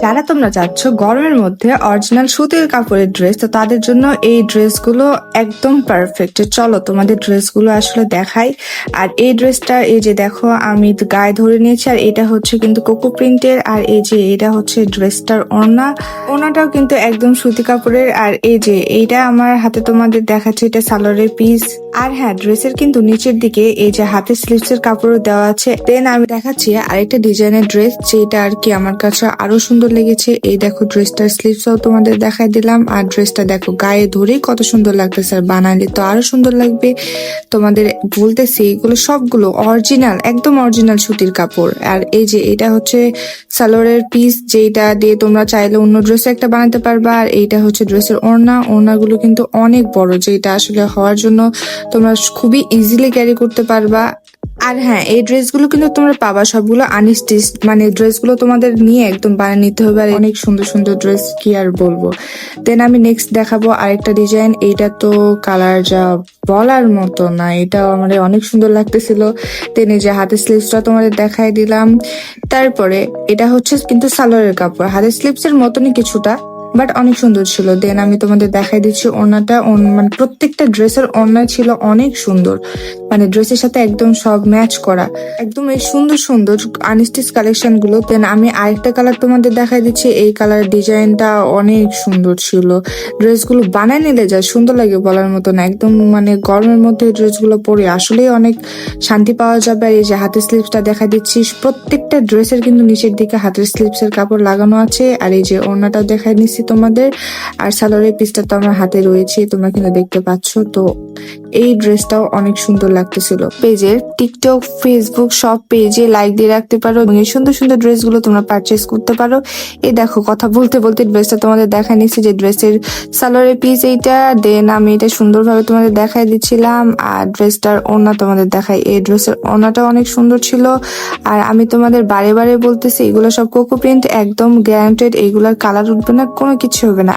যারা তোমরা চাচ্ছ গরমের মধ্যে অরিজিনাল সুতির কাপড়ের ড্রেস, তো তাদের জন্য এই ড্রেসগুলো একদম পারফেক্ট। চলো তোমাদের ড্রেসগুলো আসলে দেখাই। আর এই ড্রেসটা এই যে দেখো আমি তো গায়ে ধরে নিয়েছি, আর এটা হচ্ছে কিন্তু কোকো প্রিন্টের। আর এই যে এটা হচ্ছে ড্রেসটার ওড়নাটাও কিন্তু একদম সুতি কাপড়ের। আর এই যে এইটা আমার হাতে তোমাদের দেখাচ্ছে, এটা সালোয়ারের পিস। আর হ্যাঁ, ড্রেসের কিন্তু নিচের দিকে এই যে হাতে স্লিভস এর কাপড়ও দেওয়া আছে। দেন আমি দেখাচ্ছি আরেকটা ডিজাইনের ড্রেস, যেটা আর কি আমার কাছে আরো সুন্দর লেগেছে। এই দেখো ড্রেসটার স্লিভসও তোমাদের দেখাই দিলাম। আর ড্রেসটা দেখো গায়ে ধরেই কত সুন্দর লাগতেছে, আর বানালে তো আরো সুন্দর লাগবে। তোমাদের বলতেছি এগুলো সবগুলো অরিজিনাল, একদম অরিজিনাল সুতির কাপড়। আর এই যে এটা হচ্ছে সালোয়ারের পিস, যেটা দিয়ে তোমরা চাইলে অন্য ড্রেস একটা বানাতে পারবা। আর এইটা হচ্ছে ড্রেসের ওড়নাগুলো কিন্তু অনেক বড়, যেটা আসলে হওয়ার জন্য তোমরা খুবই ইজিলি ক্যারি করতে পারবা। আর হ্যাঁ, এই ড্রেসগুলো কিন্তু তোমরা পাবা সবগুলো আনস্টিচ, মানে ড্রেসগুলো তোমাদের নিয়ে একদম বানিয়ে নিতে হবে। আর অনেক সুন্দর সুন্দর ড্রেস, কি আর বলবো। দেন আমি নেক্সট দেখাবো আরেকটা ডিজাইন। এইটা তো কালার যা বলার মতো না, এটাও আমার অনেক সুন্দর লাগতেছিল। দেন এই যে হাতের স্লিভসটা তোমাদের দেখাই দিলাম। তারপরে এটা হচ্ছে কিন্তু সালোয়ারের কাপড়, হাতের স্লিভস এর মতনই কিছুটা, বাট অনেক সুন্দর ছিল। দেন আমি তোমাদের দেখাই দিচ্ছি ওড়নাটা। মানে প্রত্যেকটা ড্রেসের ওড়না ছিল অনেক সুন্দর, মানে ড্রেসের সাথে একদম সব ম্যাচ করা, একদম এই সুন্দর সুন্দর আনস্টিচ কালেকশন গুলো। দেন আমি আরেকটা কালার তোমাদের দেখাই দিচ্ছি। এই কালার ডিজাইনটা অনেক সুন্দর ছিল। ড্রেসগুলো বানায় নিলে যা সুন্দর লাগে বলার মতো না, একদম মানে গরমের মধ্যে ড্রেসগুলো পরে আসলেই অনেক শান্তি পাওয়া যাবে। আর এই যে হাতের স্লিভসটা দেখা দিচ্ছি, প্রত্যেকটা ড্রেসের কিন্তু নিচের দিকে হাতের স্লিভস এর কাপড় লাগানো আছে। আর এই যে ওড়নাটাও দেখাই নিচ্ছি তোমাদের। আর সালোয়ারের পিসটা তো আমার হাতে রয়েছে, তোমরা কিন্তু দেখতে পাচ্ছ। তো এই ড্রেসটাও অনেক সুন্দর লাগতেছিল। পেজের টিকটক, ফেসবুক সব পেজে লাইক দিয়ে রাখতে পারো এবং এই সুন্দর সুন্দর ড্রেসগুলো তোমরা পারচেস করতে পারো। এই দেখো কথা বলতে বলতে ড্রেসটা তোমাদের দেখাই নিচ্ছি, যে ড্রেসের সালোয়ারের পিস এইটা। দেন আমি এটা সুন্দরভাবে তোমাদের দেখাই দিচ্ছিলাম। আর ড্রেসটার ওড়না তোমাদের দেখাই, এই ড্রেসের ওড়নাটা অনেক সুন্দর ছিল। আর আমি তোমাদের বারে বারে বলতেছি, এগুলো সব কোকো প্রিন্ট, একদম গ্যারান্টেড, এগুলার কালার উঠবে না, কোনো কিছু হবে না।